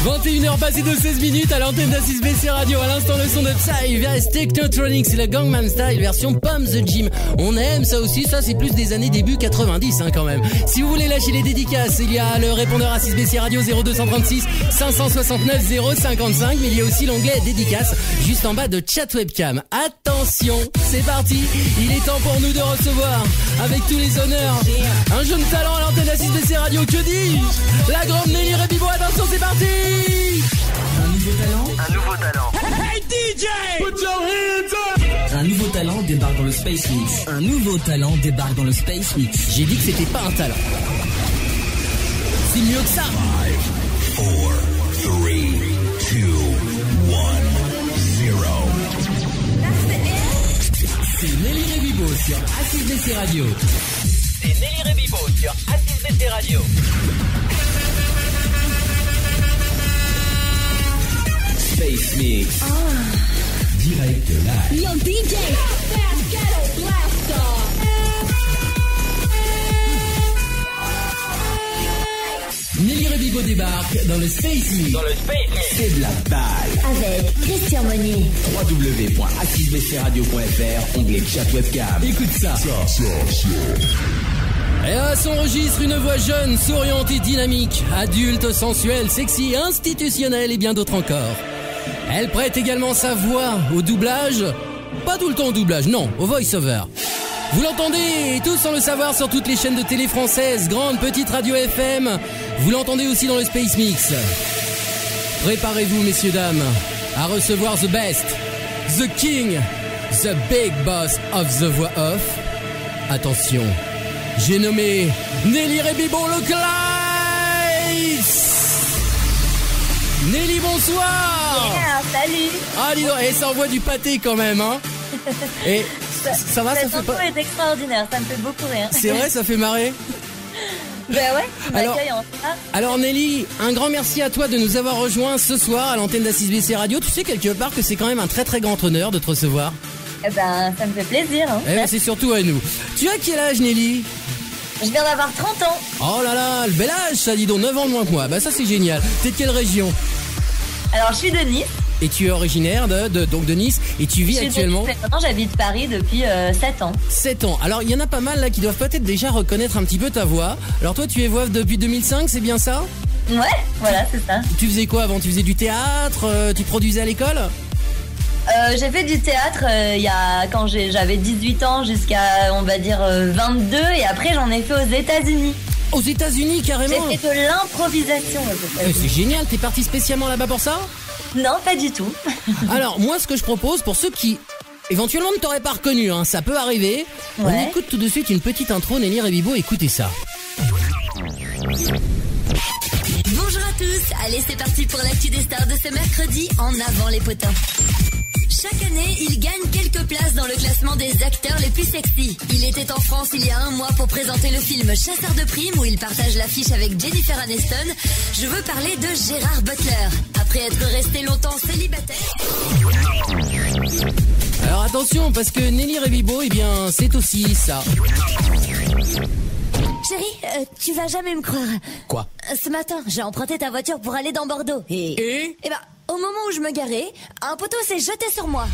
21h passé de 16 minutes à l'antenne d'A6BC Radio. À l'instant, le son de Psy vs Technotronic, c'est la Gangnam Style version Pump the Gym. On aime ça aussi, ça c'est plus des années début 90 quand même. Si vous voulez lâcher les dédicaces, il y a le répondeur A6BC Radio 0236 569 055, mais il y a aussi l'onglet dédicace juste en bas de chat webcam. Attention, c'est parti, il est temps pour nous de recevoir, avec tous les honneurs, un jeune talent à l'antenne d'A6BC Radio, que dis-je, la grande Nelly Rebibo. Attention, c'est parti. Un nouveau talent. Un nouveau talent. Hey DJ, put your hands up. Un nouveau talent débarque dans le Space Mix. Un nouveau talent débarque dans le Space Mix. J'ai dit que c'était pas un talent. C'est mieux que ça. 5, 4, 3, 2, 1, 0. C'est Nelly Rebibo sur A6BC Radio. C'est Nelly Rebibo sur A6BC Radio. Space Mix. Direct live. Yo DJ. Nelly Rebibo débarque dans le Space Mix. Dans le Space Mix. C'est de la balle. Avec Christian Monnier. www.a6bcradio.fr, onglet chat webcam. Écoute ça. Et à son registre, une voix jeune, souriante et dynamique, adulte, sensuelle, sexy, institutionnelle et bien d'autres encore. Elle prête également sa voix au doublage. Pas tout le temps au doublage, non, au voice-over. Vous l'entendez tous sans le savoir sur toutes les chaînes de télé françaises, grandes, petites radio FM. Vous l'entendez aussi dans le Space Mix. Préparez-vous, messieurs, dames, à recevoir the best, the king, the big boss of the voix off. Attention, j'ai nommé Nelly Rebibo le Clays. Nelly, bonsoir. Yeah, salut. Ah, dis donc, et ça envoie du pâté quand même, hein. Et ça va, ça fait pas... est extraordinaire, ça me fait beaucoup rire. C'est vrai, ça fait marrer. Ben ouais, tu m'accueilles en ça. Alors Nelly, un grand merci à toi de nous avoir rejoints ce soir à l'antenne d'A6BC Radio. Tu sais quelque part que c'est quand même un très très grand honneur de te recevoir. Eh ben, ça me fait plaisir. Hein. Eh ben, c'est surtout à nous. Tu as quel âge, Nelly? Je viens d'avoir 30 ans. Oh là là, le bel âge, ça, dis donc, 9 ans de moins que moi. Bah ça c'est génial. T'es de quelle région? Alors, je suis de Nice. Et tu es originaire de Nice et tu vis actuellement... Non, j'habite Paris depuis 7 ans. 7 ans. Alors, il y en a pas mal là qui doivent peut-être déjà reconnaître un petit peu ta voix. Alors toi, tu es voix depuis 2005, c'est bien ça? Ouais, voilà, c'est ça. Tu faisais quoi avant? Tu faisais du théâtre? Tu produisais à l'école? J'ai fait du théâtre quand j'avais 18 ans jusqu'à, on va dire, 22. Et après, j'en ai fait aux États-Unis. Aux États-Unis, carrément? J'ai fait de l'improvisation aux États-Unis. C'est génial, t'es parti spécialement là-bas pour ça? Non, pas du tout. Alors, moi, ce que je propose, pour ceux qui, éventuellement, ne t'auraient pas reconnu, hein, ça peut arriver, ouais. On écoute tout de suite une petite intro, Nelly Rebibo, écoutez ça. Bonjour à tous, allez c'est parti pour l'actu des stars de ce mercredi, en avant les potins. Chaque année, il gagne quelques places dans le classement des acteurs les plus sexy. Il était en France il y a un mois pour présenter le film Chasseur de primes où il partage l'affiche avec Jennifer Aniston. Je veux parler de Gérard Butler. Après être resté longtemps célibataire... Alors attention, parce que Nelly Rebibo, eh bien, c'est aussi ça. Chérie, tu vas jamais me croire. Quoi? Ce matin, j'ai emprunté ta voiture pour aller dans Bordeaux. Et bah, au moment où je me garais, un poteau s'est jeté sur moi.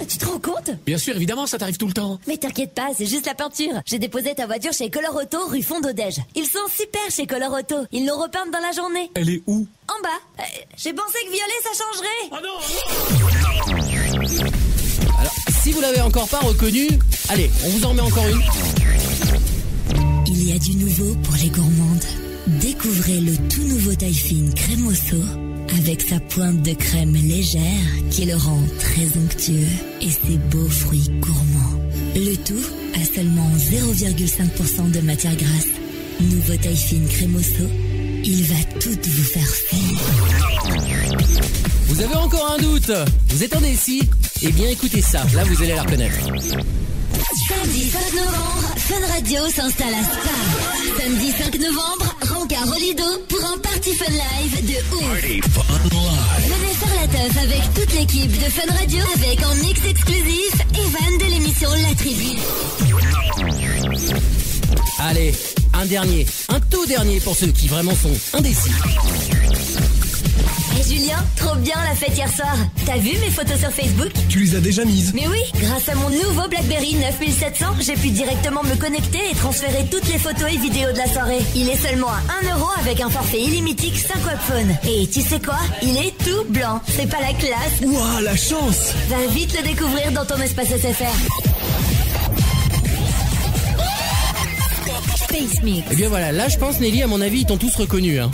Tu te rends compte? Bien sûr, évidemment, ça t'arrive tout le temps. Mais t'inquiète pas, c'est juste la peinture. J'ai déposé ta voiture chez Color Auto, rue Fond-d'Odège. Ils sont super chez Color Auto. Ils l'ont repeinte dans la journée. Elle est où? En bas. J'ai pensé que violet, ça changerait. Oh non! Alors, si vous l'avez encore pas reconnu, allez, on vous en remet encore une. Il y a du nouveau pour les gourmandes. Découvrez le tout nouveau taille fine Crémoso avec sa pointe de crème légère qui le rend très onctueux et ses beaux fruits gourmands. Le tout à seulement 0,5% de matière grasse. Nouveau taille fine Crémoso, il va toutes vous faire fondre. Vous avez encore un doute? Vous êtes indécis? Eh bien écoutez ça, là vous allez la reconnaître. Samedi 5 novembre, Fun Radio s'installe à Spa. Samedi 5 novembre, Rancard Holido pour un party fun live de ouf. Venez faire la teuf avec toute l'équipe de Fun Radio avec en mix exclusif Evan de l'émission La Tribu. Allez, un tout dernier pour ceux qui vraiment sont indécis. Hey Julien, trop bien la fête hier soir. T'as vu mes photos sur Facebook? Tu les as déjà mises? Mais oui, grâce à mon nouveau BlackBerry 9700, j'ai pu directement me connecter et transférer toutes les photos et vidéos de la soirée. Il est seulement à 1 € avec un forfait illimité 5 webphones. Et tu sais quoi? Il est tout blanc. C'est pas la classe? Ouah, la chance! Va vite le découvrir dans ton espace SFR. Space Mix. Eh bien voilà, là je pense Nelly, à mon avis, ils t'ont tous reconnu. Hein.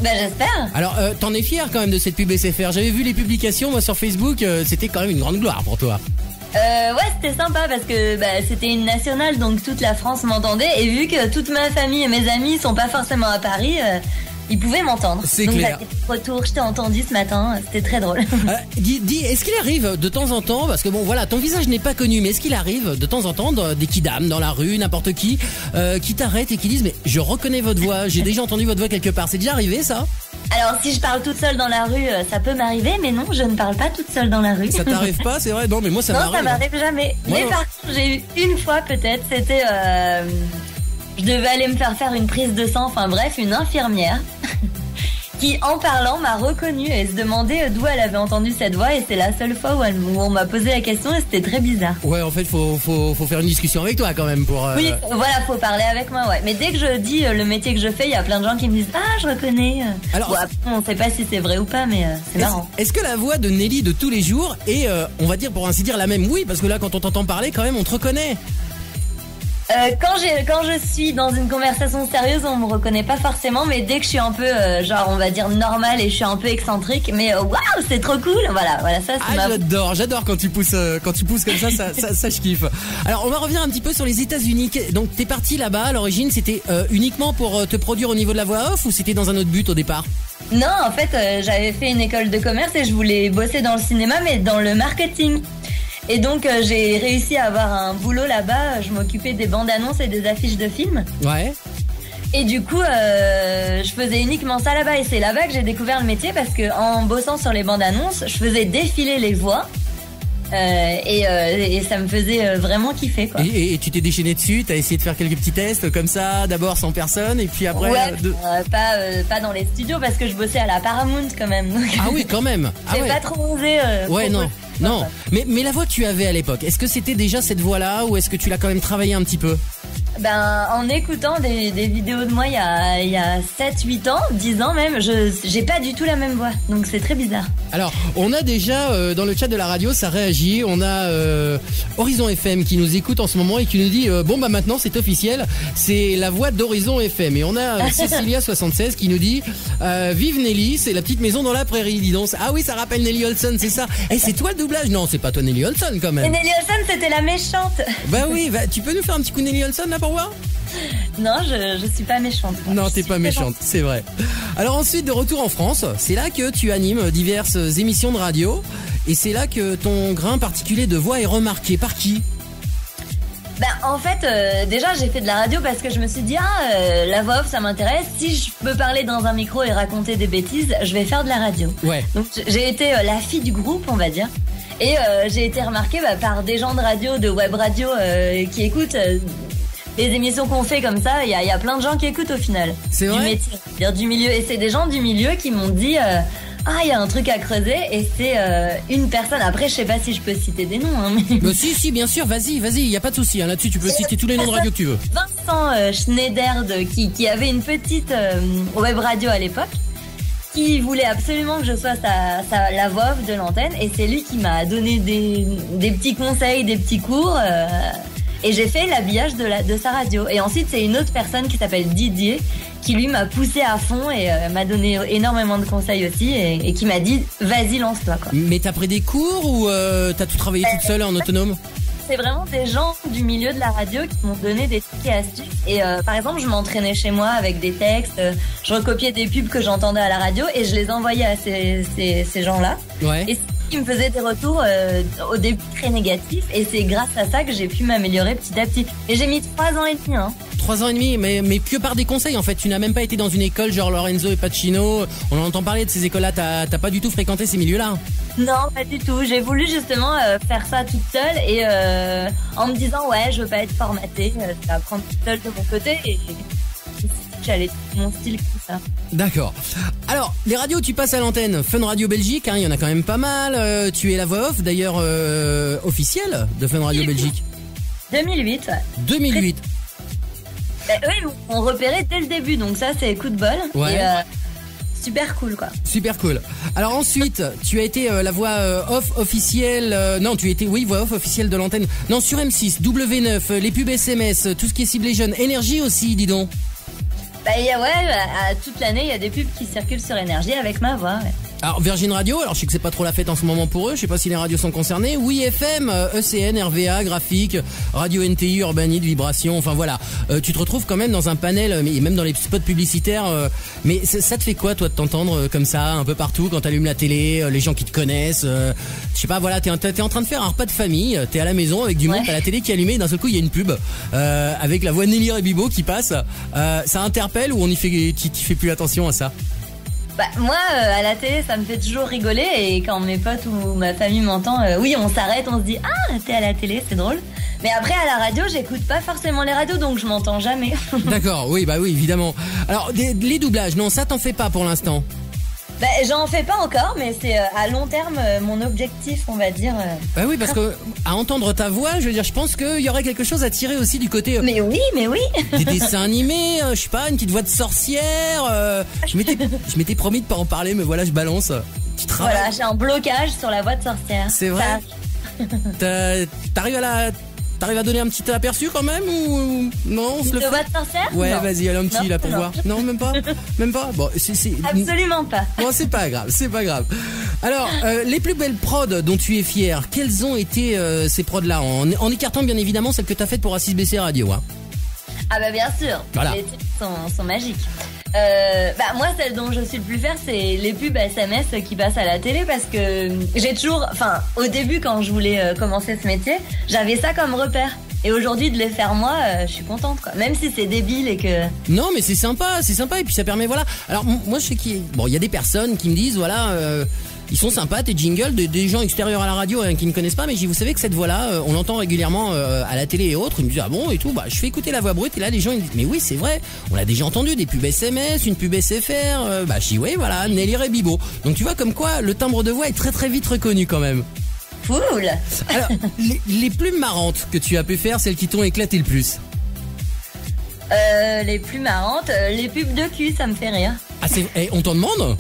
Bah j'espère. Alors, t'en es fier quand même de cette pub SFR. J'avais vu les publications, moi, sur Facebook, c'était quand même une grande gloire pour toi. Ouais, c'était sympa parce que c'était une nationale, donc toute la France m'entendait. Et vu que toute ma famille et mes amis sont pas forcément à Paris, ils pouvaient m'entendre. C'est donc, clair. Retour, je t'ai entendu ce matin, c'était très drôle. Dis, est-ce qu'il arrive de temps en temps, parce que bon voilà, ton visage n'est pas connu, mais est-ce qu'il arrive de temps en temps des kidams dans la rue, n'importe qui t'arrêtent et qui disent mais je reconnais votre voix, j'ai déjà entendu votre voix quelque part. C'est déjà arrivé ça? Alors si je parle toute seule dans la rue, ça peut m'arriver, mais non, je ne parle pas toute seule dans la rue. Ça t'arrive pas, c'est vrai? Non mais moi ça m'arrive. Non, ça m'arrive jamais. Mais par contre, j'ai eu une fois peut-être, c'était... je devais aller me faire une prise de sang, enfin bref, une infirmière qui, en parlant, m'a reconnue et se demandait d'où elle avait entendu cette voix, et c'est la seule fois où on m'a posé la question et c'était très bizarre. Ouais, en fait, faut faire une discussion avec toi quand même pour... Oui, voilà, faut parler avec moi, ouais. Mais dès que je dis le métier que je fais, il y a plein de gens qui me disent « Ah, je reconnais ». Alors, bon, après, on sait pas si c'est vrai ou pas, mais c'est marrant. Est-ce que la voix de Nelly de tous les jours est, on va dire, pour ainsi dire, la même? Oui, parce que là, quand on t'entend parler, quand même, on te reconnaît. Quand je suis dans une conversation sérieuse, on me reconnaît pas forcément, mais dès que je suis un peu, genre, on va dire normale et je suis un peu excentrique, mais waouh, c'est trop cool, voilà, ça c'est j'adore quand tu pousses comme ça, je kiffe. Alors, on va revenir un petit peu sur les États-Unis. Donc, t'es parti là-bas, à l'origine, c'était uniquement pour te produire au niveau de la voix off, ou c'était dans un autre but au départ? Non, en fait, j'avais fait une école de commerce et je voulais bosser dans le cinéma, mais dans le marketing. Et donc j'ai réussi à avoir un boulot là-bas, je m'occupais des bandes annonces et des affiches de films. Ouais. Et du coup, je faisais uniquement ça là-bas, et c'est là-bas que j'ai découvert le métier, parce que en bossant sur les bandes annonces, je faisais défiler les voix. Et ça me faisait vraiment kiffer, quoi. Et tu t'es déchaîné dessus, t'as essayé de faire quelques petits tests comme ça, d'abord sans personne, et puis après... Ouais, pas dans les studios, parce que je bossais à la Paramount quand même. Donc ah oui, quand même. J'ai pas trop osé. Ouais, non. Mais la voix que tu avais à l'époque, est-ce que c'était déjà cette voix-là, ou est-ce que tu l'as quand même travaillé un petit peu? En écoutant des vidéos de moi il y a 7-8 ans, 10 ans même, j'ai pas du tout la même voix, donc c'est très bizarre. Alors, on a déjà dans le chat de la radio, ça réagit, on a Horizon FM qui nous écoute en ce moment et qui nous dit maintenant c'est officiel, c'est la voix d'Horizon FM. Et on a Cecilia76 qui nous dit vive Nelly, c'est la petite maison dans la prairie, dis donc. Ah oui, ça rappelle Nelly Olson, c'est ça. C'est toi le doublage? Non, c'est pas toi Nelly Olson quand même. Et Nelly Olson, c'était la méchante. Bah oui, tu peux nous faire un petit coup Nelly Olson là pour voir? Non, je suis pas méchante. Non, t'es pas méchante, c'est vrai. Alors ensuite, de retour en France, c'est là que tu animes diverses émissions de radio, et c'est là que ton grain particulier de voix est remarqué. Par qui? En fait, déjà j'ai fait de la radio parce que je me suis dit la voix off ça m'intéresse. Si je peux parler dans un micro et raconter des bêtises, je vais faire de la radio. Ouais. Donc j'ai été la fille du groupe, on va dire. Et j'ai été remarquée par des gens de radio, de web radio qui écoutent les émissions qu'on fait comme ça. Il y a plein de gens qui écoutent au final. C'est vrai. Du métier, du milieu. Et c'est des gens du milieu qui m'ont dit il y a un truc à creuser, et c'est une personne. Après, je sais pas si je peux citer des noms. Hein, mais... si, bien sûr, vas-y, y a pas de souci. Hein, là-dessus, tu peux citer tous les noms de radio que tu veux. Vincent Schneider, qui avait une petite web radio à l'époque, qui voulait absolument que je sois la voix off de l'antenne, et c'est lui qui m'a donné des petits conseils, des petits cours, et j'ai fait l'habillage de sa radio. Et ensuite, c'est une autre personne qui s'appelle Didier, qui lui m'a poussé à fond et m'a donné énormément de conseils aussi, et qui m'a dit vas-y, lance-toi, quoi. Mais t'as pris des cours ou t'as tout travaillé toute seule en autonome? C'est vraiment des gens du milieu de la radio qui m'ont donné des trucs et astuces. Et par exemple, je m'entraînais chez moi avec des textes, je recopiais des pubs que j'entendais à la radio et je les envoyais à ces gens-là. Ouais. Et qui me faisaient des retours au début très négatifs, et c'est grâce à ça que j'ai pu m'améliorer petit à petit. Et j'ai mis 3 ans et demi. 3 ans et demi, mais que par des conseils en fait. Tu n'as même pas été dans une école genre Lorenzo et Pacino. On en entend parler de ces écoles-là. T'as pas du tout fréquenté ces milieux-là? Non, pas du tout. J'ai voulu justement faire ça toute seule, et en me disant je veux pas être formatée, je vais apprendre toute seule de mon côté, et elle est mon style tout ça. D'accord. Alors, les radios, tu passes à l'antenne. Fun Radio Belgique, hein, il y en a quand même pas mal. Tu es la voix off, d'ailleurs, officielle de Fun Radio Belgique. 2008, ouais. 2008. Oui, on repérait dès le début, donc ça, c'est coup de bol. Ouais. Et, super cool, quoi. Super cool. Alors ensuite, tu as été la voix off officielle. Non, tu étais, oui, voix off officielle de l'antenne. Non, sur M6, W9, les pubs SMS, tout ce qui est ciblé jeune. Énergie aussi, dis donc. Bah, toute l'année, il y a des pubs qui circulent sur Énergie avec ma voix, ouais. Alors Virgin Radio, alors je sais que c'est pas trop la fête en ce moment pour eux, je sais pas si les radios sont concernées. Oui FM, ECN, RVA, Graphique, Radio NTI, Urbanite, Vibration, enfin voilà. Tu te retrouves quand même dans un panel, mais même dans les spots publicitaires. Mais ça te fait quoi toi de t'entendre comme ça un peu partout quand t'allumes la télé, les gens qui te connaissent, je sais pas, voilà, t'es en train de faire un repas de famille, t'es à la maison avec du monde, t'as la télé qui est allumée, et d'un seul coup il y a une pub avec la voix de Nelly Rebibo qui passe. Ça interpelle ou t'y fais plus attention à ça? Bah, moi, à la télé, ça me fait toujours rigoler, et quand mes potes ou ma famille m'entend, oui, on s'arrête, on se dit, ah, t'es à la télé, c'est drôle. Mais après, à la radio, j'écoute pas forcément les radios, donc je m'entends jamais. D'accord, oui, bah oui, évidemment. Alors, les doublages, non, ça t'en fait pas pour l'instant? Bah, j'en fais pas encore, mais c'est à long terme mon objectif, on va dire. Bah oui, parce que à entendre ta voix, je veux dire, je pense qu'il y aurait quelque chose à tirer aussi du côté. Mais oui. Des dessins animés, je sais pas, une petite voix de sorcière. Je m'étais promis de pas en parler, mais voilà, je balance. Voilà, j'ai un blocage sur la voix de sorcière. C'est vrai. T'arrives à donner un petit aperçu quand même ou non, on se le fait. De voix de sorcière? Ouais, non. vas-y, allez un petit là pour voir. Non, même pas. Bon, c'est absolument pas. Bon, c'est pas grave. Alors, les plus belles prods dont tu es fier, quelles ont été ces prods là en écartant bien évidemment celles que t'as faites pour A6BC Radio, hein. Ah bah bien sûr. Voilà. Les titres sont magiques. Moi, celle dont je suis le plus fière, c'est les pubs SMS qui passent à la télé, parce que j'ai toujours, au début quand je voulais commencer ce métier, j'avais ça comme repère. Et aujourd'hui de les faire moi, je suis contente, quoi. Même si c'est débile et que... Non, mais c'est sympa et puis ça permet, voilà. Alors moi je sais qu'il y a des personnes qui me disent, voilà, ils sont sympas tes jingles, des gens extérieurs à la radio qui ne connaissent pas, mais vous savez que cette voix-là, on l'entend régulièrement à la télé et autres. Ils me disent ah bon et tout. Bah je fais écouter la voix brute et là les gens ils me disent mais oui c'est vrai, on l'a déjà entendu, des pubs SMS, une pub SFR. Je dis oui voilà, Nelly Rebibo. Donc tu vois comme quoi le timbre de voix est très très vite reconnu quand même. Cool. Alors les plus marrantes que tu as pu faire, celles qui t'ont éclaté le plus? Les plus marrantes, les pubs de cul, ça me fait rire. Ah on t'en demande?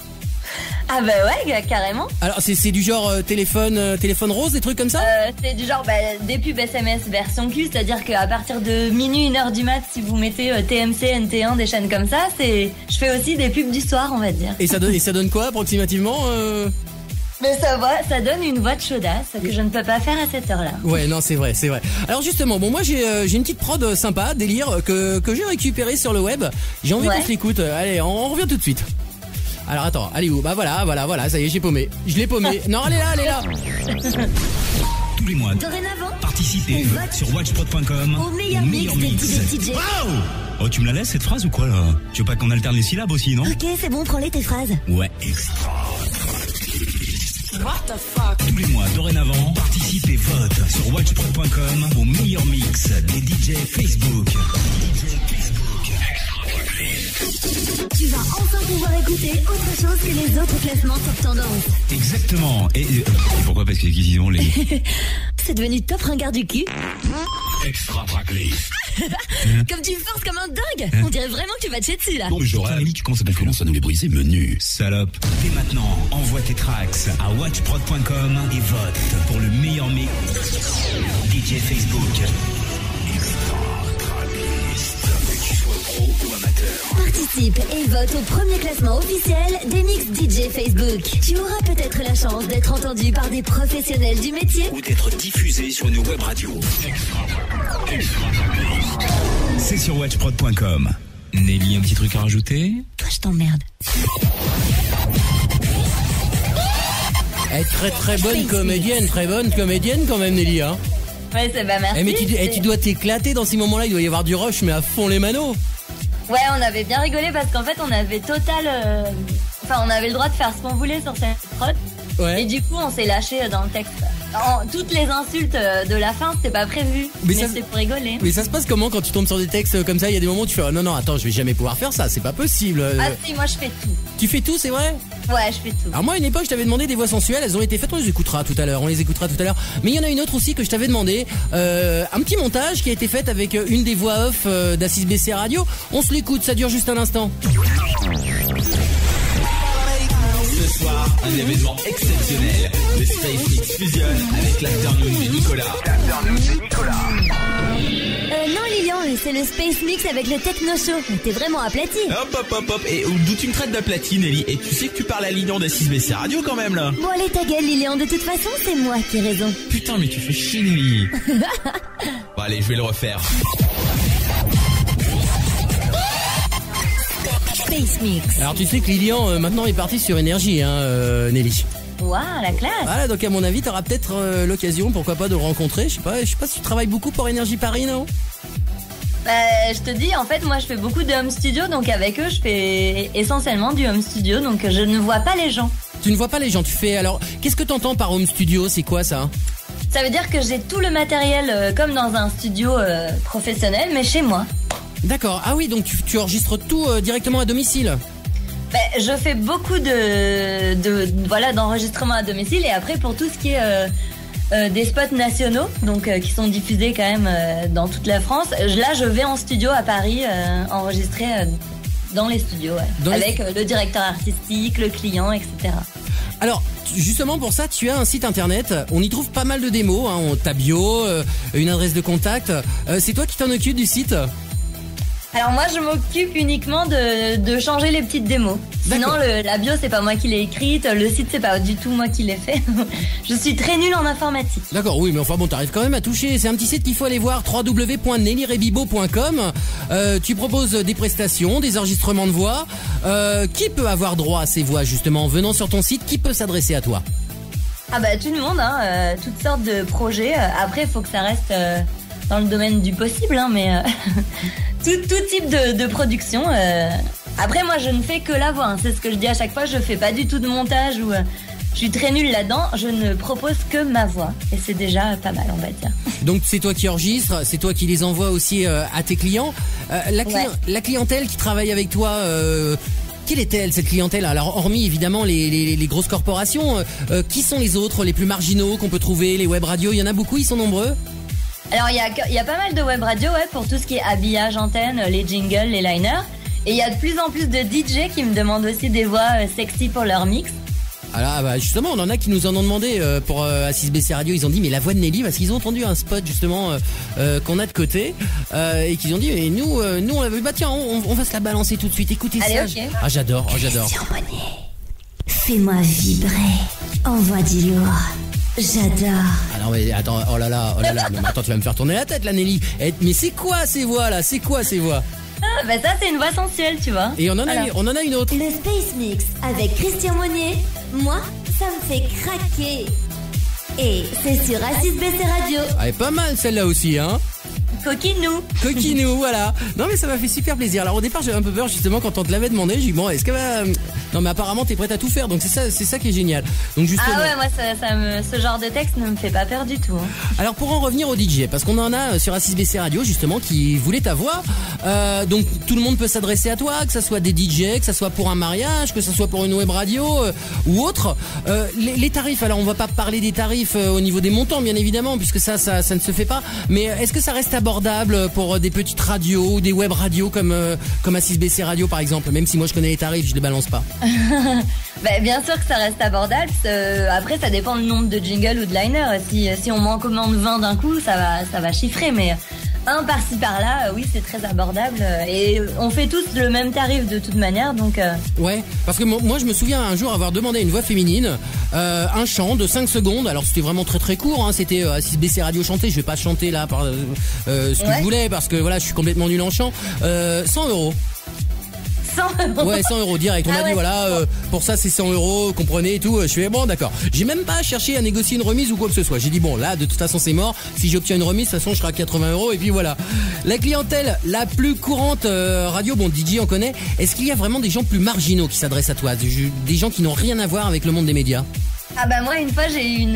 Ah bah ouais, carrément. Alors c'est du genre téléphone rose, des trucs comme ça? C'est du genre des pubs SMS version cul, c'est-à-dire qu'à partir de minuit, 1h du mat, si vous mettez TMC, NT1, des chaînes comme ça, je fais aussi des pubs du soir, on va dire. Et ça donne quoi approximativement Mais ça donne une voix de chaudasse que je ne peux pas faire à cette heure-là. Ouais, non, c'est vrai. Alors justement, moi j'ai une petite prod sympa, délire, que j'ai récupérée sur le web. J'ai envie qu'on se l'écoute. Allez, on revient tout de suite. Alors attends, allez où? Bah voilà, ça y est, j'ai paumé. Je l'ai paumé. Non, elle est là. Tous les mois, Dorénavant, participez sur watchprod.com au meilleur mix des DJ. Wow! Oh, tu me la laisses cette phrase ou quoi là? Tu veux pas qu'on alterne les syllabes aussi, non? Ok, c'est bon, prends-les tes phrases. Ouais, extra. What the fuck? Tous les mois, dorénavant, participez, vote sur watchprod.com au meilleur mix des DJ Facebook. Tu vas enfin pouvoir écouter autre chose que les autres classements top tendance. Exactement. Et pourquoi? Parce qu'ils ont les... C'est devenu top ringard du cul. Extra tracklist. Comme tu forces comme un dingue. On dirait vraiment que tu vas te chier dessus là. Bon, mais j'aurais amis qui commence à nous les briser, menu. Salope. Dès maintenant, envoie tes tracks à watchprod.com et vote pour le meilleur mix DJ Facebook. Participe et vote au premier classement officiel des mix DJ Facebook. Tu auras peut-être la chance d'être entendu par des professionnels du métier ou d'être diffusé sur une web radio. C'est sur watchprod.com. Nelly, un petit truc à rajouter? Toi, je t'emmerde. Elle est très très bonne comédienne, quand même Nelly, hein. Ouais, c'est merci. Mais tu dois t'éclater dans ces moments-là, il doit y avoir du rush, mais à fond les manos. Ouais, on avait bien rigolé parce qu'en fait, on avait on avait le droit de faire ce qu'on voulait sur cette prod. Ouais. Et du coup, on s'est lâché dans le texte. Toutes les insultes de la fin, c'était pas prévu. Mais c'est pour rigoler. Mais ça se passe comment quand tu tombes sur des textes comme ça? Il y a des moments où tu fais oh, non, attends, je vais jamais pouvoir faire ça, c'est pas possible. Ah si, moi je fais tout. Tu fais tout, c'est vrai? Ouais, je fais tout. Alors moi à une époque je t'avais demandé des voix sensuelles, elles ont été faites, on les écoutera tout à l'heure. Mais il y en a une autre aussi que je t'avais demandé, un petit montage qui a été fait avec une des voix off d'A6BC Radio. On se l'écoute, ça dure juste un instant. Ce soir, un événement exceptionnel. Le Space Mix fusionne avec l'afternoon de Nicolas. Non Lilian, c'est le Space Mix avec le Techno Show. T'es vraiment aplati. Hop. Et d'où tu me traites d'aplati, Nelly? Et tu sais que tu parles à Lilian d'A6BC Radio quand même là. Bon allez ta gueule Lilian, de toute façon c'est moi qui ai raison. Putain mais tu fais chier Nelly. Bon allez, je vais le refaire. Space Mix. Alors tu sais que Lilian maintenant est parti sur énergie, Nelly. Waouh, la classe. Voilà, donc à mon avis t'auras peut-être l'occasion, pourquoi pas, de le rencontrer. Je sais pas si tu travailles beaucoup pour Énergie Paris, non? Je te dis, en fait, moi je fais beaucoup de home studio, donc avec eux je fais essentiellement du home studio, donc je ne vois pas les gens. Tu ne vois pas les gens, tu fais alors, qu'est-ce que t'entends par home studio, c'est quoi ça? Ça veut dire que j'ai tout le matériel comme dans un studio professionnel, mais chez moi. D'accord, ah oui, donc tu enregistres tout directement à domicile? Je fais beaucoup d'enregistrements à domicile, et après pour tout ce qui est des spots nationaux, donc qui sont diffusés quand même dans toute la France, là je vais en studio à Paris enregistrer dans les studios, avec le directeur artistique, le client, etc. Alors justement pour ça tu as un site internet, on y trouve pas mal de démos, ta bio, une adresse de contact, c'est toi qui t'en occupes du site? Alors moi je m'occupe uniquement de changer les petites démos. Sinon la bio c'est pas moi qui l'ai écrite, le site c'est pas du tout moi qui l'ai fait. Je suis très nulle en informatique. D'accord, oui, mais enfin bon, t'arrives quand même à toucher. C'est un petit site qu'il faut aller voir, www.nellyrebibo.com. Tu proposes des prestations, des enregistrements de voix. Qui peut avoir droit à ces voix justement? Venant sur ton site, qui peut s'adresser à toi? Ah tout le monde, toutes sortes de projets. Après faut que ça reste dans le domaine du possible, mais tout type de production. Après moi je ne fais que la voix, c'est ce que je dis à chaque fois, je fais pas du tout de montage ou je suis très nulle là-dedans, je ne propose que ma voix et c'est déjà pas mal, on va dire. Donc c'est toi qui enregistres, c'est toi qui les envoies aussi à tes clients. La clientèle qui travaille avec toi, quelle est-elle cette clientèle? Alors hormis évidemment les grosses corporations, qui sont les autres, les plus marginaux qu'on peut trouver? Les web radios, il y en a beaucoup, ils sont nombreux? Alors il y a pas mal de web radios pour tout ce qui est habillage, antenne, les jingles, les liners. Et il y a de plus en plus de DJ qui me demandent aussi des voix sexy pour leur mix. Ah là, justement, on en a qui nous en ont demandé pour A6BC Radio. Ils ont dit mais la voix de Nelly, parce qu'ils ont entendu un spot justement qu'on a de côté et qu'ils ont dit mais nous on avait tiens on va se la balancer tout de suite. Écoutez. Allez, ça. Okay. Ah j'adore. Fais-moi vibrer, envoie du lourd. J'adore. Ah non mais attends, oh là là, non, mais attends, tu vas me faire tourner la tête là Nelly. Mais c'est quoi ces voix là? C'est quoi ces voix? Ça c'est une voix sensuelle, tu vois. Et on en a une autre. Le Space Mix avec Christian Monnier. Moi, ça me fait craquer. Et c'est sur A6BC Radio. Ah, elle est pas mal celle-là aussi, Coquinou, voilà. Non mais ça m'a fait super plaisir. Alors au départ j'avais un peu peur justement quand on te l'avait demandé. J'ai dit bon, est-ce que non mais apparemment t'es prête à tout faire, donc c'est ça qui est génial. Donc justement. Ah ouais, moi ce genre de texte ne me fait pas peur du tout. Alors pour en revenir au DJ, parce qu'on en a sur A6BC Radio justement qui voulait ta voix. Donc tout le monde peut s'adresser à toi, que ça soit des DJ, que ça soit pour un mariage, que ça soit pour une web radio ou autre. Les tarifs, alors on va pas parler des tarifs au niveau des montants bien évidemment, puisque ça ne se fait pas. Mais est-ce que ça reste abordable pour des petites radios ou des web radios comme A6BC Radio par exemple? Même si moi je connais les tarifs, je les balance pas. Bien sûr que ça reste abordable. Après ça dépend du nombre de jingles ou de liners. Si on m'en commande 20 d'un coup, ça va chiffrer, mais un par-ci par-là, oui, c'est très abordable et on fait tous le même tarif de toute manière, donc. Ouais, parce que moi je me souviens un jour avoir demandé à une voix féminine un chant de 5 secondes. Alors c'était vraiment très très court, c'était A6BC Radio chanté. Je vais pas chanter là par ce que je voulais parce que voilà, je suis complètement nul en chant. 100 €. 100 €. Ouais, 100 € direct. On m'a dit voilà, pour ça c'est 100 €, comprenez et tout. Je fais bon, d'accord. J'ai même pas cherché à négocier une remise ou quoi que ce soit. J'ai dit bon, là de toute façon c'est mort. Si j'obtiens une remise, de toute façon je serai à 80 € et puis voilà. La clientèle la plus courante radio, bon DJ on connaît. Est-ce qu'il y a vraiment des gens plus marginaux qui s'adressent à toi, des gens qui n'ont rien à voir avec le monde des médias? Ah bah moi une fois j'ai eu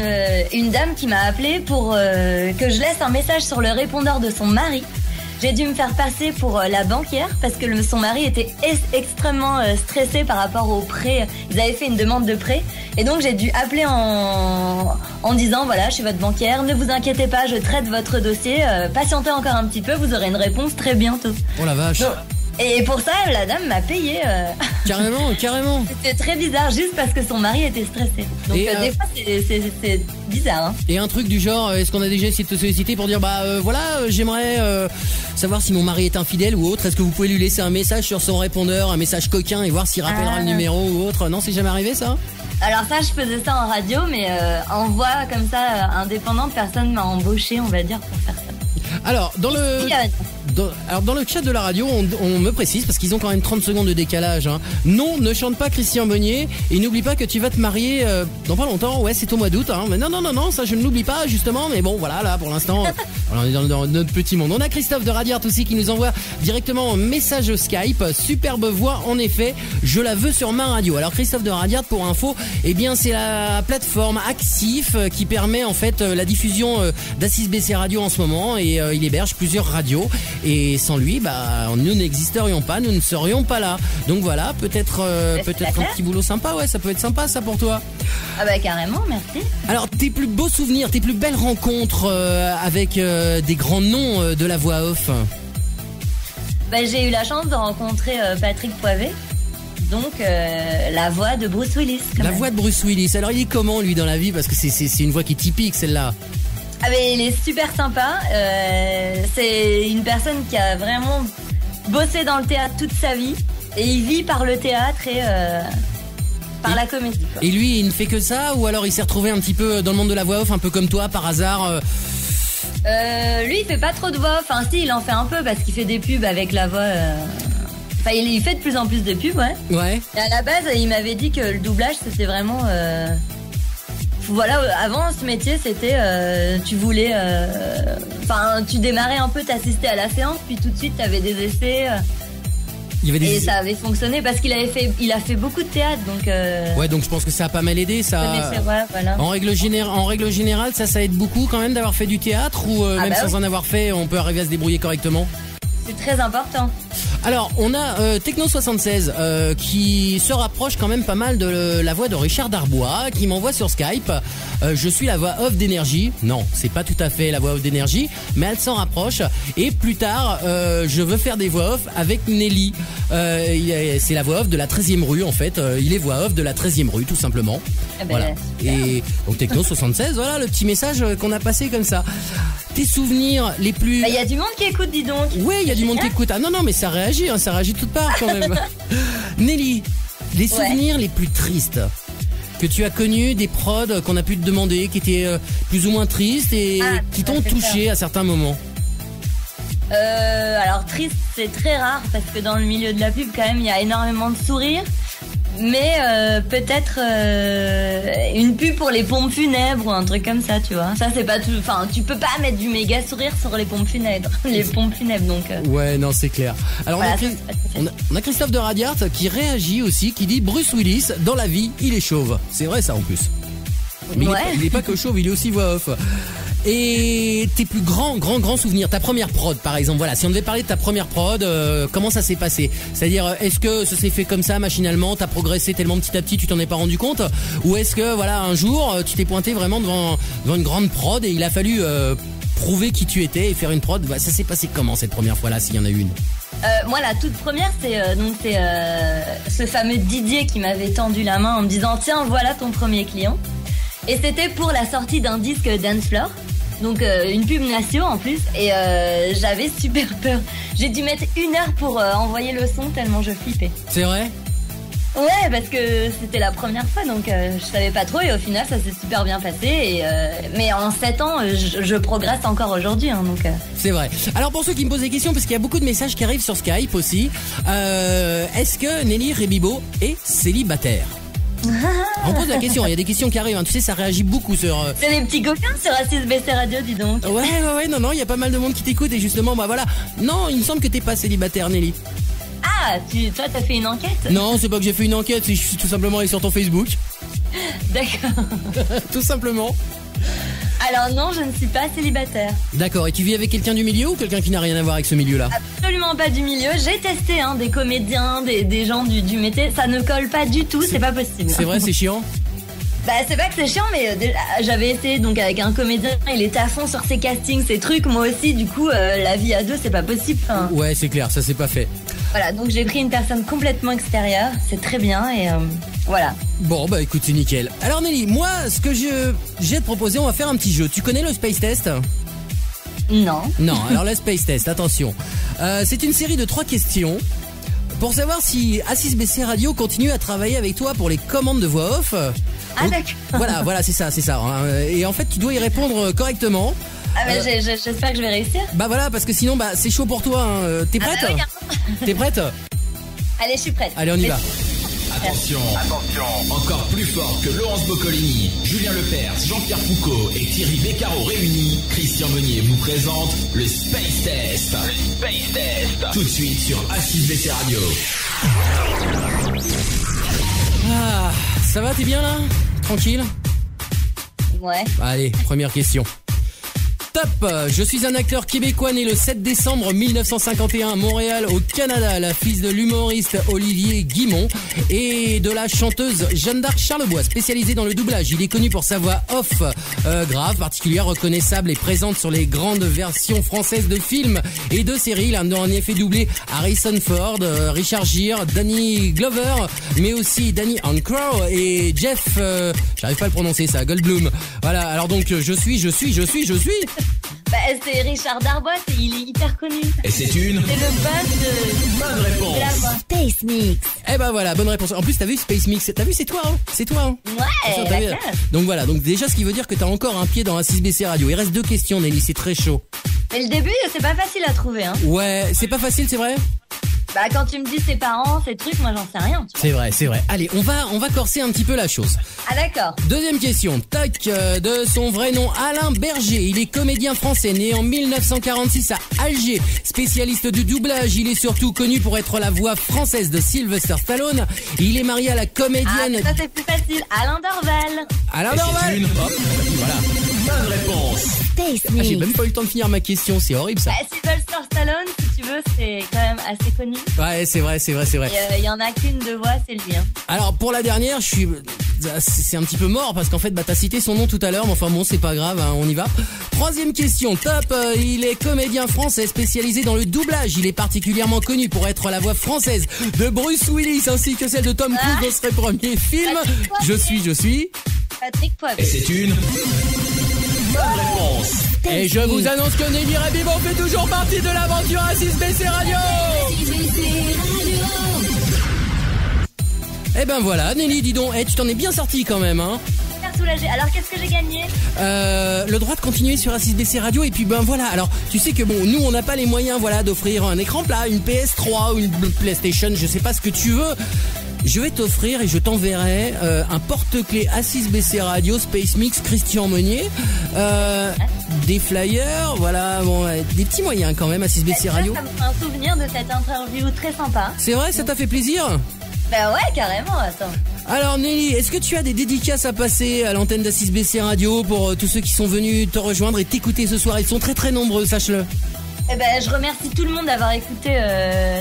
une dame qui m'a appelé pour que je laisse un message sur le répondeur de son mari. J'ai dû me faire passer pour la banquière parce que son mari était extrêmement stressé par rapport au prêt. Ils avaient fait une demande de prêt et donc j'ai dû appeler en disant voilà, je suis votre banquière, ne vous inquiétez pas, je traite votre dossier, patientez encore un petit peu, vous aurez une réponse très bientôt. Oh la vache. Donc, et pour ça, la dame m'a payé. Carrément. C'était très bizarre, juste parce que son mari était stressé. Donc des fois, c'est bizarre. Hein. Et un truc du genre, est-ce qu'on a déjà essayé de te solliciter pour dire j'aimerais savoir si mon mari est infidèle ou autre. Est-ce que vous pouvez lui laisser un message sur son répondeur, un message coquin et voir s'il rappellera le numéro ou autre. Non, c'est jamais arrivé ça? Alors ça, je faisais ça en radio, mais en voix comme ça, indépendante, personne m'a embauché, on va dire, pour faire ça. Alors, dans le chat de la radio, on me précise, parce qu'ils ont quand même 30 secondes de décalage, hein. Non, ne chante pas Christian Bonnier, et n'oublie pas que tu vas te marier dans pas longtemps, ouais, c'est au mois d'août, hein. Mais non, ça je ne l'oublie pas, justement, mais bon, voilà, là, pour l'instant, on est dans notre petit monde. On a Christophe de Radiart aussi qui nous envoie directement un message Skype, superbe voix, en effet, je la veux sur ma radio. Alors, Christophe de Radiart, pour info, eh bien, c'est la plateforme Axif qui permet, en fait, la diffusion d'Assis BC Radio en ce moment, et il héberge plusieurs radios et sans lui nous n'existerions pas, nous ne serions pas là. Donc voilà, peut-être un petit boulot sympa, ouais, ça peut être sympa ça pour toi. Ah bah carrément, merci. Alors tes plus beaux souvenirs, tes plus belles rencontres avec des grands noms de la voix off? J'ai eu la chance de rencontrer Patrick Poivet. Donc la voix de Bruce Willis. Voix de Bruce Willis. Alors il est comment lui dans la vie? Parce que c'est une voix qui est typique celle-là. Ah mais il est super sympa, c'est une personne qui a vraiment bossé dans le théâtre toute sa vie et il vit par le théâtre et par la comédie. Quoi. Et lui il ne fait que ça ou alors il s'est retrouvé un petit peu dans le monde de la voix off un peu comme toi par hasard Lui il fait pas trop de voix off, enfin si il en fait un peu parce qu'il fait des pubs avec la voix... Enfin il fait de plus en plus de pubs, ouais. Ouais. Et à la base il m'avait dit que le doublage c'était vraiment... Voilà, avant ce métier c'était tu voulais tu démarrais un peu, t'assistais à la séance puis tout de suite t'avais des essais et ça avait fonctionné parce qu'il a fait beaucoup de théâtre donc ouais, donc je pense que ça a pas mal aidé ça. Ouais, voilà. En règle générale ça aide beaucoup quand même d'avoir fait du théâtre ou sans en avoir fait on peut arriver à se débrouiller correctement. C'est très important. Alors, on a Techno76 qui se rapproche quand même pas mal de la voix de Richard Darbois, qui m'envoie sur Skype. Je suis la voix off d'Énergie. Non, c'est pas tout à fait la voix off d'Énergie, mais elle s'en rapproche. Et plus tard, je veux faire des voix off avec Nelly. C'est la voix off de la 13e rue, en fait. Il est voix off de la 13e rue, tout simplement. Voilà. Et donc Techno76, voilà le petit message qu'on a passé comme ça. Tes souvenirs les plus... Il y a du monde qui écoute, dis donc. Oui, il y a du monde qui écoute. Ah non, mais ça réagit de toutes parts quand même. Nelly, les souvenirs les plus tristes que tu as connus, des prods qu'on a pu te demander, qui étaient plus ou moins tristes et qui t'ont touché à certains moments. Alors triste, c'est très rare parce que dans le milieu de la pub, quand même, il y a énormément de sourires. Mais peut-être une pub pour les pompes funèbres ou un truc comme ça, tu vois. Ça c'est pas tout. Enfin, tu peux pas mettre du méga sourire sur les pompes funèbres, donc. Ouais, non, c'est clair. Alors voilà, on a Christophe de Radiart qui réagit aussi, qui dit Bruce Willis dans la vie, il est chauve. C'est vrai ça en plus. Mais il est pas que chauve, il est aussi voix off. Et tes plus grands souvenirs, ta première prod par exemple, voilà, si on devait parler de ta première prod, comment ça s'est passé? C'est-à-dire, est-ce que ça s'est fait comme ça machinalement, t'as progressé tellement petit à petit, tu t'en es pas rendu compte? Ou est-ce que, voilà, un jour, tu t'es pointé vraiment devant une grande prod et il a fallu prouver qui tu étais et faire une prod? Ça s'est passé comment cette première fois-là, s'il y en a une? Moi, la toute première, c'est ce fameux Didier qui m'avait tendu la main en me disant « Tiens, voilà ton premier client ». Et c'était pour la sortie d'un disque Dance Floor. Donc une pub Natio en plus et j'avais super peur. J'ai dû mettre 1 heure pour envoyer le son tellement je flippais. C'est vrai? Ouais, parce que c'était la première fois donc je savais pas trop et au final ça s'est super bien passé mais en 7 ans je progresse encore aujourd'hui donc. C'est vrai. Alors pour ceux qui me posent des questions parce qu'il y a beaucoup de messages qui arrivent sur Skype aussi, est-ce que Nelly Rebibo est célibataire? On pose la question, il y a des questions qui arrivent, hein. Tu sais, ça réagit beaucoup sur... C'est des petits copains sur Assis BC Radio, dis donc. Ouais, non, il y a pas mal de monde qui t'écoute et justement, voilà. Non, il me semble que t'es pas célibataire, Nelly. Ah, toi, t'as fait une enquête? Non, c'est pas que j'ai fait une enquête, c'est que je suis tout simplement allé sur ton Facebook. D'accord. Tout simplement. Alors non, je ne suis pas célibataire. D'accord, et tu vis avec quelqu'un du milieu ou quelqu'un qui n'a rien à voir avec ce milieu-là? Absolument pas du milieu. J'ai testé des comédiens, des gens du métier. Ça ne colle pas du tout, c'est pas possible. C'est vrai, c'est chiant? Bah c'est pas que c'est chiant, mais j'avais essayé donc avec un comédien, il était à fond sur ses castings, ses trucs. Moi aussi, du coup, la vie à deux, c'est pas possible. Enfin, ouais, c'est clair, ça c'est pas fait. Voilà, donc j'ai pris une personne complètement extérieure, c'est très bien et voilà. Bon bah écoute, c'est nickel. Alors Nelly, moi ce que j'ai à te proposer, on va faire un petit jeu. Tu connais le Space Test? Non. Non, alors le Space Test, attention. C'est une série de 3 questions pour savoir si A6BC Radio continue à travailler avec toi pour les commandes de voix off. Ah d'accord. Voilà, c'est ça. Et en fait, tu dois y répondre correctement. Ah bah j'espère que je vais réussir. Bah voilà, parce que sinon bah c'est chaud pour toi. Hein. T'es prête? T'es prête? Allez, je suis prête. Allez, on y va. Attention, encore plus fort que Laurence Boccolini, Julien Lepers, Jean-Pierre Foucault et Thierry Beccaro réunis, Christian Meunier vous présente le Space Test. Le Space Test. Tout de suite sur A6BC Radio. Ah, ça va, t'es bien là? Tranquille? Ouais. Allez, première question. Top! Je suis un acteur québécois né le 7 décembre 1951 à Montréal, au Canada, la fille de l'humoriste Olivier Guimond et de la chanteuse Jeanne d'Arc Charlebois, spécialisée dans le doublage. Il est connu pour sa voix off grave, particulière, reconnaissable et présente sur les grandes versions françaises de films et de séries. Il a en effet doublé Harrison Ford, Richard Gere, Danny Glover, mais aussi Danny Aykroyd et Jeff, j'arrive pas à le prononcer ça, Goldblum. Voilà, alors donc je suis. Bah, c'est Richard Darbois, il est hyper connu. Et c'est une... C'est le boss de... Bonne réponse. Space Mix. Eh ben voilà, bonne réponse. En plus, t'as vu Space Mix? T'as vu, c'est toi, hein? C'est toi, hein? Ouais, t'as vu. Donc voilà, donc déjà, ce qui veut dire que t'as encore un pied dans A6BC Radio. Il reste 2 questions, Nelly, c'est très chaud. Mais le début, c'est pas facile à trouver, hein. Ouais, c'est pas facile, c'est vrai? Bah quand tu me dis ses parents, ces trucs, moi j'en sais rien. C'est vrai. Allez, on va corser un petit peu la chose. Ah d'accord. Deuxième question. Tac, de son vrai nom, Alain Berger. Il est comédien français, né en 1946 à Alger. Spécialiste du doublage, il est surtout connu pour être la voix française de Sylvester Stallone. Il est marié à la comédienne... Ah, ça c'est plus facile. Alain Dorval. Alain Dorval. Hop, voilà. Bonne réponse. Space Mix. J'ai même pas eu le temps de finir ma question, c'est horrible ça. Bah, Sylvester Stallone, si tu veux, c'est quand même assez connu. Ouais, c'est vrai. Il y en a qu'une de voix, c'est lui. Hein. Alors pour la dernière, c'est un petit peu mort parce qu'en fait t'as cité son nom tout à l'heure, mais enfin bon, c'est pas grave, hein, on y va. Troisième question, top, il est comédien français spécialisé dans le doublage. Il est particulièrement connu pour être la voix française de Bruce Willis ainsi que celle de Tom Cruise dans ses premiers films. Je suis Patrick Poivre. Et c'est une... Bonne réponse. Et je vous annonce que Nelly Rebibo fait toujours partie de l'aventure A6BC Radio. Eh ben voilà, Nelly, dis donc, tu t'en es bien sorti quand même, hein. Super soulagée. Alors qu'est-ce que j'ai gagné? Le droit de continuer sur A6BC Radio et puis ben voilà. Alors tu sais que bon, nous on n'a pas les moyens, voilà, d'offrir un écran plat, une PS3 ou une PlayStation, je sais pas ce que tu veux. Je vais t'offrir et je t'enverrai un porte-clés A6BC Radio Space Mix Christian Meunier, des flyers, voilà, bon, des petits moyens quand même A6BC Radio. Ça me fait un souvenir de cette interview très sympa. C'est vrai, ça t'a fait plaisir? Bah ouais, carrément, attends. Alors Nelly, est-ce que tu as des dédicaces à passer à l'antenne d'A6BC Radio pour tous ceux qui sont venus te rejoindre et t'écouter ce soir? Ils sont très très nombreux, sache-le. Eh ben, je remercie tout le monde d'avoir écouté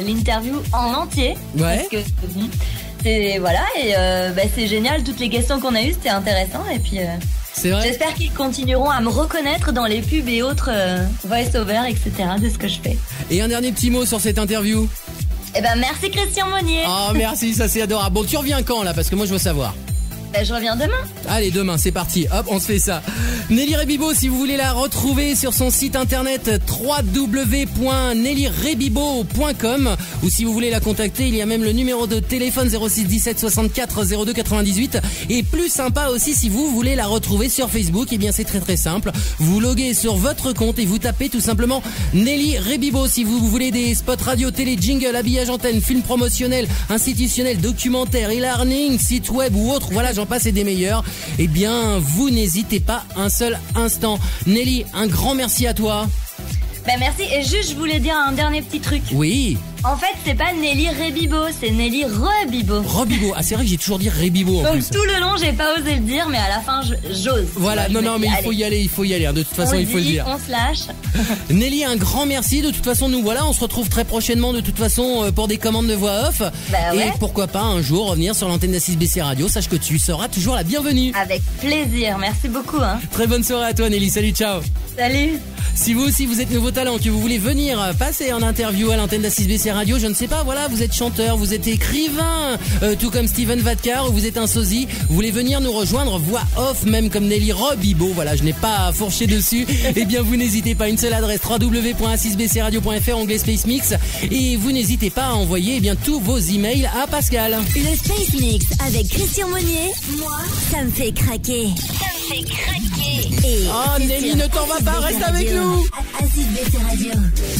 l'interview en entier. Ouais. Parce que bon, c'est voilà et c'est génial. Toutes les questions qu'on a eues, c'était intéressant et puis. C'est vrai. J'espère qu'ils continueront à me reconnaître dans les pubs et autres voice-over, etc. de ce que je fais. Et un dernier petit mot sur cette interview. Eh ben, merci Christian Meunier. Oh, merci, ça c'est adorable. Bon, tu reviens quand là? Parce que moi je veux savoir. Ben, je reviens demain. Allez, demain, c'est parti. Hop, on se fait ça. Nelly Rebibo, si vous voulez la retrouver sur son site internet www.nellyrebibo.com ou si vous voulez la contacter, il y a même le numéro de téléphone 06 17 64 02 98. Et plus sympa aussi, si vous voulez la retrouver sur Facebook, eh bien c'est très très simple. Vous loguez sur votre compte et vous tapez tout simplement Nelly Rebibo. Si vous voulez des spots radio, télé, jingle, habillage antenne, film promotionnel, institutionnel, documentaire, e-learning, site web ou autre, voilà, j'en passe et des meilleurs, eh bien vous n'hésitez pas un seul instant. Nelly, un grand merci à toi. Ben merci, et juste je voulais dire un dernier petit truc. Oui. En fait, c'est pas Nelly Rebibo, c'est Nelly Rebibo. Rebibo, ah c'est vrai que j'ai toujours dit Rebibo en plus. Donc tout le long, j'ai pas osé le dire, mais à la fin, j'ose. Voilà, non, mais il faut y aller, hein. De toute façon, il faut le dire. On se lâche. Nelly, un grand merci. De toute façon, nous voilà, on se retrouve très prochainement de toute façon pour des commandes de voix off. Bah ouais. Et pourquoi pas un jour revenir sur l'antenne d'A6BC Radio. Sache que tu seras toujours la bienvenue. Avec plaisir, merci beaucoup. Hein. Très bonne soirée à toi Nelly, salut, ciao. Salut. Si vous aussi vous êtes nouveau talent, que vous voulez venir passer en interview à l'antenne d'A6BC Radio, je ne sais pas, voilà, vous êtes chanteur, vous êtes écrivain, tout comme Steven Vadkar, ou vous êtes un sosie, vous voulez venir nous rejoindre, voix off, même comme Nelly Rebibo, voilà, je n'ai pas fourché dessus, eh bien vous n'hésitez pas, une seule adresse, www.a6bcradio.fr, onglet Space Mix, et vous n'hésitez pas à envoyer tous vos emails à Pascal. Le Space Mix avec Christian Monnier, moi, ça me fait craquer. Et oh Nelly, ne t'en va pas, reste avec nous. A6BC Radio.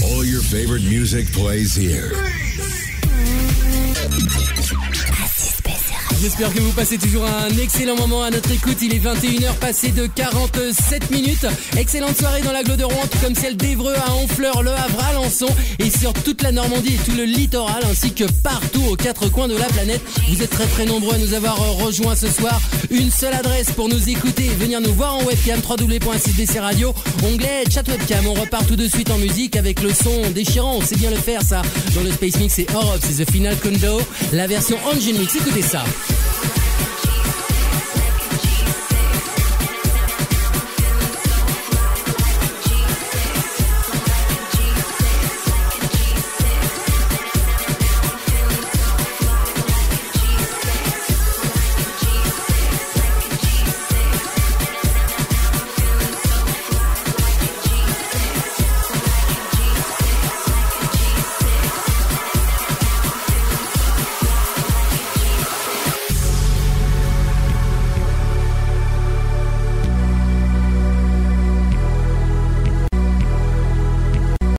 All your favorite music plays here. J'espère que vous passez toujours un excellent moment à notre écoute. Il est 21h passé de 47 minutes. Excellente soirée dans l'agglo de Rouen, tout comme celle d'Évreux, à Honfleur, Le Havre, à Alençon et sur toute la Normandie et tout le littoral ainsi que partout aux quatre coins de la planète. Vous êtes très très nombreux à nous avoir rejoints ce soir. Une seule adresse pour nous écouter et venir nous voir en webcam, www.a6bc Radio, onglet chat webcam. On repart tout de suite en musique avec le son déchirant. On sait bien le faire ça. Dans le Space Mix, c'est Europe, c'est The Final Countdown, la version Engine Mix. Écoutez ça.